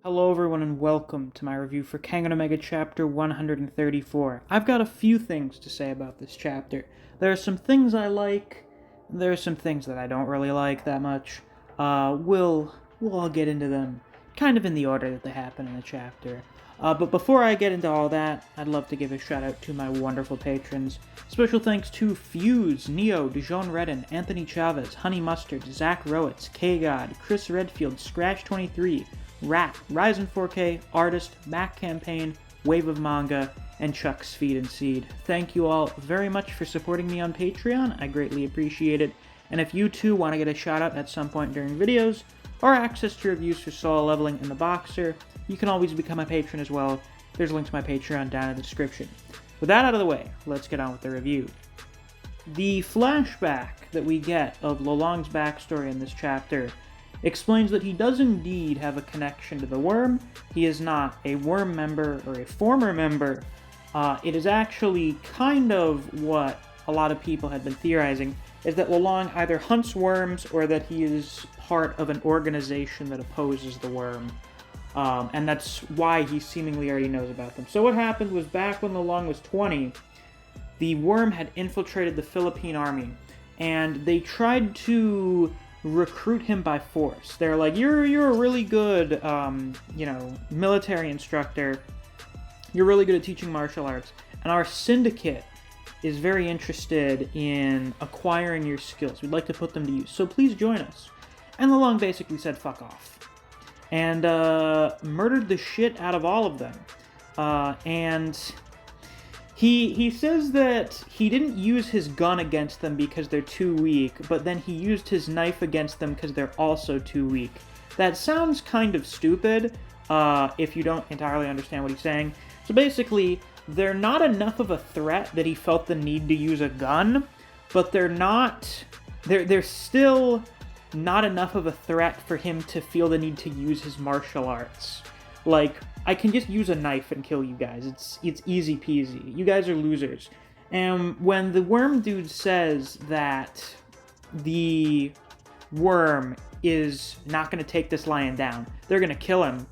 Hello everyone and welcome to my review for Kengan Omega Chapter 134. I've got a few things to say about this chapter. There are some things I like, and there are some things that I don't really like that much. We'll all get into them kind of in the order that they happen in the chapter. But before I get into all that, I'd love to give a shout out to my wonderful patrons. Special thanks to Fuse, Neo, Dijon Redden, Anthony Chavez, Honey Mustard, Zach Rowitz, K-God, Chris Redfield, Scratch23, Rat, Ryzen 4K, Artist, Mac Campaign, Wave of Manga, and Chuck's Feed and Seed. Thank you all very much for supporting me on Patreon. I greatly appreciate it. And if you too want to get a shout out at some point during videos, or access to reviews for solo leveling in the Boxer, you can always become a patron as well. There's a link to my Patreon down in the description. With that out of the way, let's get on with the review. The flashback that we get of Lolong's backstory in this chapter explains that he does indeed have a connection to the worm. He is not a worm member or a former member. It is actually kind of what a lot of people had been theorizing, is that Lolong either hunts worms or that he is part of an organization that opposes the worm. And that's why he seemingly already knows about them. So what happened was, back when Lolong was 20, the worm had infiltrated the Philippine army, and they tried to recruit him by force. They're like, you're a really good, military instructor. You're really good at teaching martial arts, and our syndicate is very interested in acquiring your skills. We'd like to put them to use, so please join us. And Lolong basically said, fuck off. And murdered the shit out of all of them. And he says that he didn't use his gun against them because they're too weak, but then he used his knife against them because they're also too weak. That sounds kind of stupid, if you don't entirely understand what he's saying. So basically, they're not enough of a threat that he felt the need to use a gun, but they're still not enough of a threat for him to feel the need to use his martial arts. Like, I can just use a knife and kill you guys. It's easy peasy. You guys are losers. And when the worm dude says that the worm is not going to take this lion down, they're going to kill him,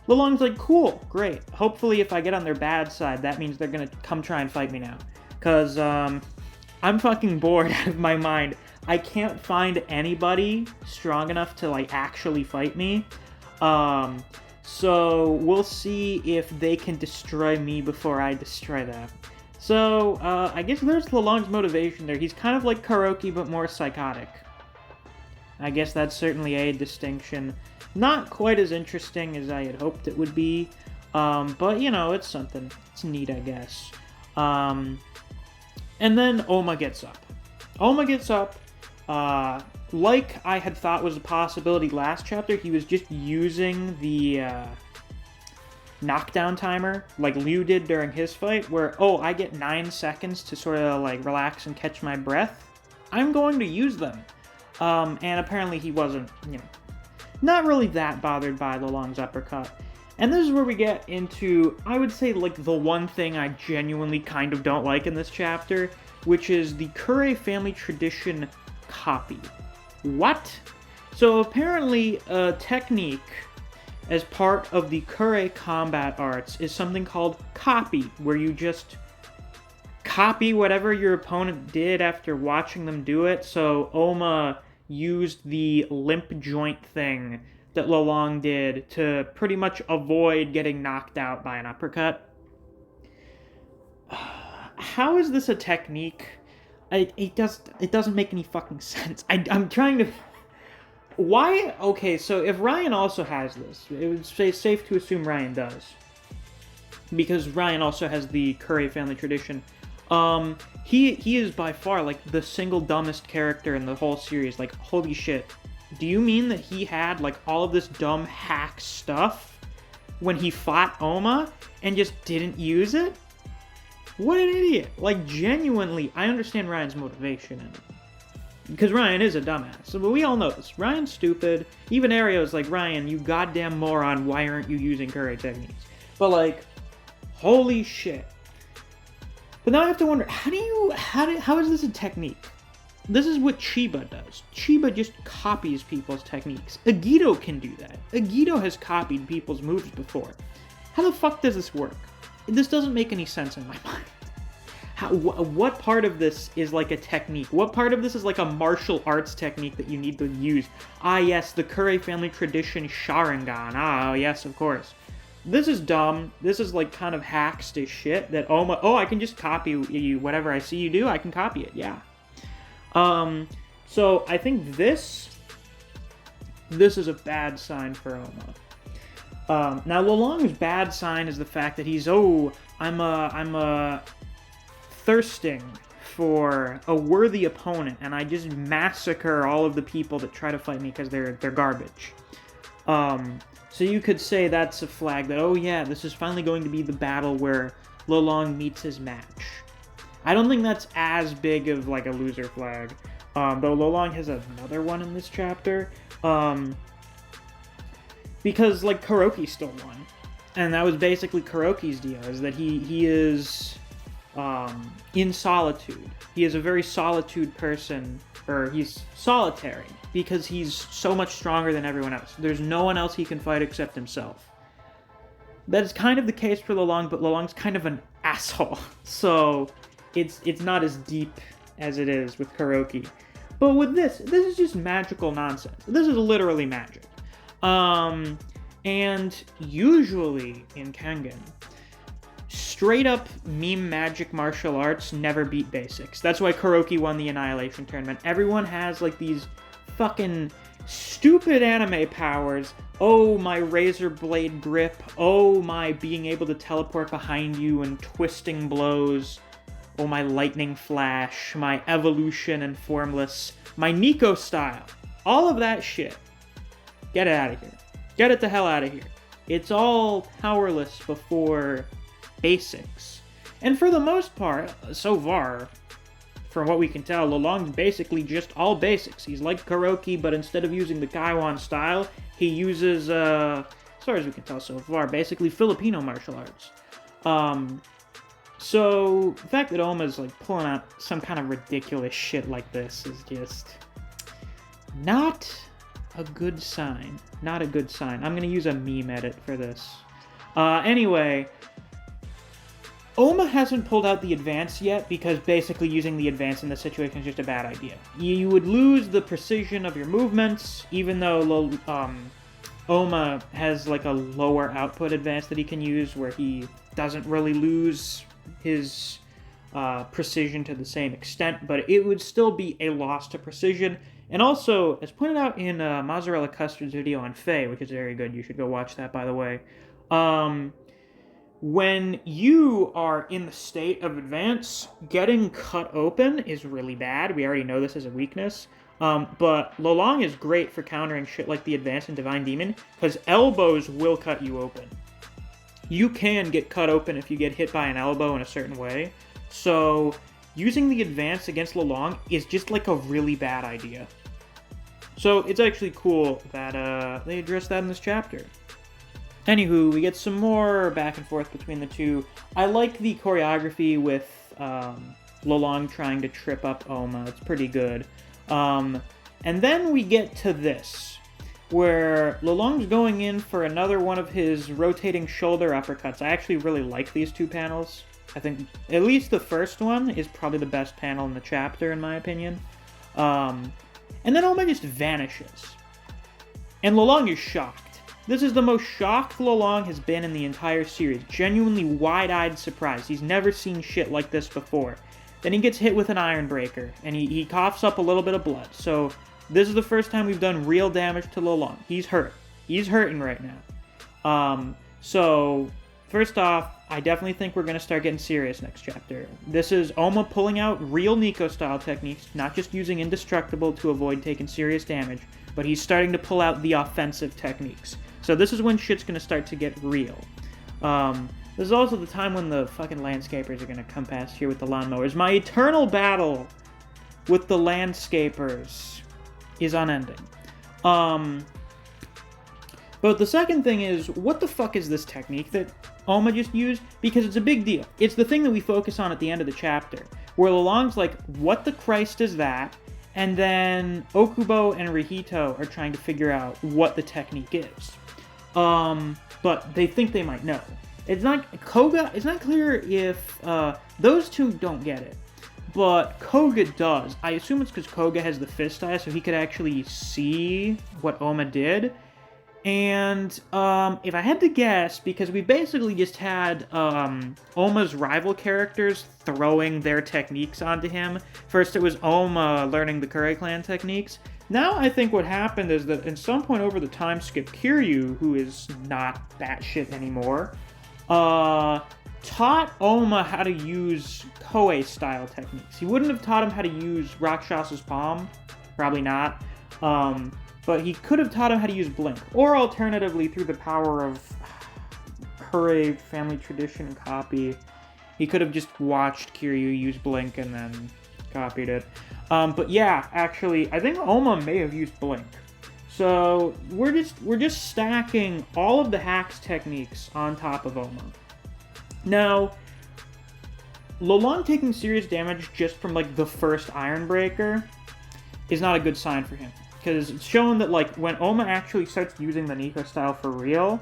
Lolong's like, cool, great. Hopefully if I get on their bad side, that means they're going to come try and fight me now. Because I'm fucking bored out of my mind. I can't find anybody strong enough to, like, actually fight me. So we'll see if they can destroy me before I destroy them. So, I guess there's Lolong's motivation there. He's kind of like Karaoke, but more psychotic. I guess that's certainly a distinction. Not quite as interesting as I had hoped it would be. But, you know, it's something. It's neat, I guess. And then Ohma gets up. Ohma gets up. Like I had thought was a possibility last chapter, he was just using the knockdown timer, like Liu did during his fight, where, oh, I get 9 seconds to sort of, like, relax and catch my breath. I'm going to use them. And apparently he wasn't, not really that bothered by Lolong's uppercut. And this is where we get into, I would say, like, the one thing I genuinely kind of don't like in this chapter, which is the Kure family tradition copy. What? So apparently a technique as part of the Kure combat arts is something called copy, where you just copy whatever your opponent did after watching them do it. So Ohma used the limp joint thing that Lolong did to pretty much avoid getting knocked out by an uppercut. How is this a technique? It doesn't make any fucking sense. I'm trying to... Why? Okay, so if Ryan also has this, it would say safe to assume Ryan does. Because Ryan also has the Kure family tradition. He is by far, like, the single dumbest character in the whole series. Like, holy shit. Do you mean that he had, like, all of this dumb hack stuff when he fought Ohma and just didn't use it? What an idiot. Like, genuinely, I understand Ryan's motivation in it. Because Ryan is a dumbass. So, but we all know this. Ryan's stupid. Even Ario's like, Ryan, you goddamn moron, why aren't you using Kure techniques? But, like, holy shit. But now I have to wonder, how is this a technique? This is what Chiba does. Chiba just copies people's techniques. Agito can do that. Agito has copied people's moves before. How the fuck does this work? This doesn't make any sense in my mind. What part of this is like a technique? What part of this is like a martial arts technique that you need to use? Ah, yes, the Kure family tradition Sharingan. Ah, yes, of course. This is dumb. This is like kind of hacks as shit that Ohma, I can just copy you. Whatever I see you do, I can copy it. Yeah. So I think this is a bad sign for Ohma. Now Lolong's bad sign is the fact that he's, I'm thirsting for a worthy opponent, and I just massacre all of the people that try to fight me because they're garbage. So you could say that's a flag that, oh yeah, this is finally going to be the battle where Lolong meets his match. I don't think that's as big of like a loser flag, though Lolong has another one in this chapter, because like Kuroki still won, and that was basically Kuroki's deal, is that he is in solitude. He is a very solitude person, or he's solitary, because he's so much stronger than everyone else. There's no one else he can fight except himself. That is kind of the case for Lolong, but Lolong's kind of an asshole, so it's not as deep as it is with Kuroki. But with this is just magical nonsense. This is literally magic. And usually in Kengan, straight up meme magic martial arts never beat basics. That's why Kuroki won the Annihilation Tournament. Everyone has like these fucking stupid anime powers. Oh, my razor blade grip. Oh, my being able to teleport behind you and twisting blows. Oh, my lightning flash. My evolution and formless. My Nico style. All of that shit. Get it out of here. Get it the hell out of here. It's all powerless before basics. And for the most part, so far, from what we can tell, Lolong's basically just all basics. He's like Kuroki, but instead of using the Kaiwan style, he uses, as far as we can tell so far, basically Filipino martial arts. So the fact that Ohma's like pulling out some kind of ridiculous shit like this is just not a good sign. Not a good sign. I'm gonna use a meme edit for this. Anyway, Ohma hasn't pulled out the advance yet, because basically using the advance in this situation is just a bad idea. You would lose the precision of your movements, even though Ohma has like a lower output advance that he can use, where he doesn't really lose his precision to the same extent, but it would still be a loss to precision. And also, as pointed out in Mozzarella Custard's video on Faye, which is very good, you should go watch that, by the way, when you are in the state of advance, getting cut open is really bad. We already know this as a weakness. But Lolong is great for countering shit like the advance and Divine Demon, because elbows will cut you open. You can get cut open if you get hit by an elbow in a certain way. So using the advance against Lolong is just like a really bad idea. So it's actually cool that they addressed that in this chapter. Anywho, we get some more back and forth between the two. I like the choreography with Lolong trying to trip up Ohma. It's pretty good. And then we get to this, where Lolong's going in for another one of his rotating shoulder uppercuts. I actually really like these two panels. I think at least the first one is probably the best panel in the chapter, in my opinion. And then Ohma just vanishes. And Lolong is shocked. This is the most shocked Lolong has been in the entire series. Genuinely wide-eyed surprise. He's never seen shit like this before. Then he gets hit with an Iron Breaker, and he coughs up a little bit of blood. So this is the first time we've done real damage to Lolong. He's hurt. He's hurting right now. So first off, I definitely think we're going to start getting serious next chapter. This is Ohma pulling out real Nico-style techniques, not just using Indestructible to avoid taking serious damage, but he's starting to pull out the offensive techniques. So this is when shit's going to start to get real. This is also the time when the fucking landscapers are going to come past here with the lawnmowers. My eternal battle with the landscapers is unending. But the second thing is, what the fuck is this technique that Ohma just used? Because it's a big deal. It's the thing that we focus on at the end of the chapter, where Lolong's like, what the Christ is that? And then Okubo and Rihito are trying to figure out what the technique is. But they think they might know. It's not clear if those two don't get it. But Koga does. I assume it's because Koga has the fist eye, so he could actually see what Ohma did. And if I had to guess, because we basically just had Ohma's rival characters throwing their techniques onto him. First it was Ohma learning the Kure clan techniques. Now I think what happened is that at some point over the time skip, Kiryu, who is not that shit anymore, taught Ohma how to use Koei-style techniques. He wouldn't have taught him how to use Rakshasa's palm. Probably not. But he could have taught him how to use Blink. Or alternatively, through the power of Kure family tradition and copy, he could have just watched Kiryu use Blink and then copied it. But yeah, actually, I think Ohma may have used Blink. So we're just stacking all of the hacks techniques on top of Ohma. Now, Lolong taking serious damage just from like the first Iron Breaker is not a good sign for him. Because it's shown that, like, when Ohma actually starts using the Nico style for real,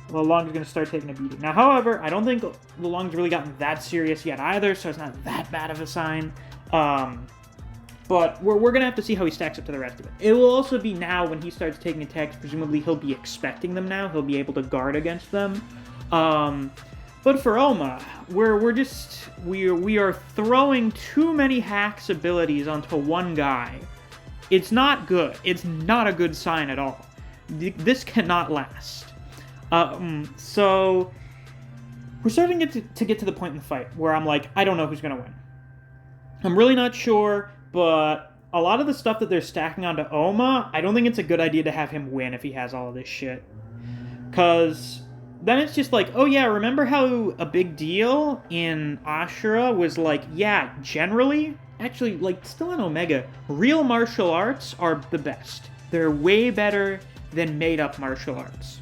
Lolong is going to start taking a beating. Now, however, I don't think Lolong's really gotten that serious yet either, so it's not that bad of a sign. But we're going to have to see how he stacks up to the rest of it. It will also be now when he starts taking attacks, presumably he'll be expecting them now. He'll be able to guard against them. But for Ohma, we are throwing too many hacks abilities onto one guy. It's not good. It's not a good sign at all. This cannot last. So we're starting to get to the point in the fight where I'm like, I don't know who's going to win. I'm really not sure, but a lot of the stuff that they're stacking onto Ohma, I don't think it's a good idea to have him win if he has all of this shit. Because then it's just like, oh yeah, remember how a big deal in Ashura was like, yeah, generally, actually, like, still in Omega, real martial arts are the best. They're way better than made-up martial arts.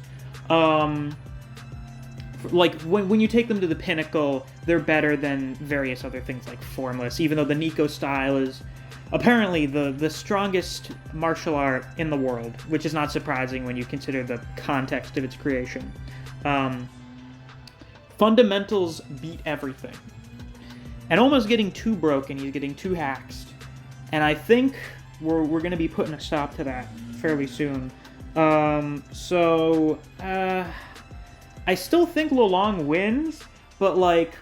Like, when you take them to the pinnacle, they're better than various other things like Formless, even though the Nico style is apparently the strongest martial art in the world, which is not surprising when you consider the context of its creation. Fundamentals beat everything. And Ohma's getting too broken, he's getting too haxed. And I think we're going to be putting a stop to that fairly soon. I still think Lolong wins, but, like,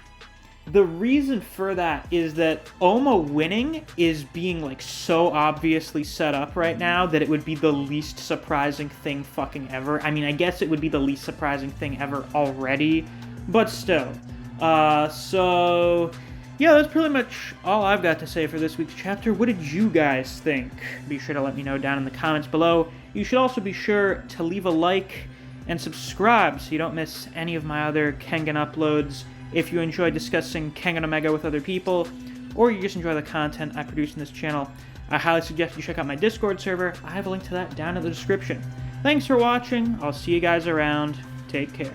the reason for that is that Ohma winning is being, like, so obviously set up right now that it would be the least surprising thing fucking ever. I mean, I guess it would be the least surprising thing ever already, but still. Yeah, that's pretty much all I've got to say for this week's chapter. What did you guys think? Be sure to let me know down in the comments below. You should also be sure to leave a like and subscribe so you don't miss any of my other Kengan uploads. If you enjoy discussing Kengan Omega with other people, or you just enjoy the content I produce in this channel, I highly suggest you check out my Discord server. I have a link to that down in the description. Thanks for watching. I'll see you guys around. Take care.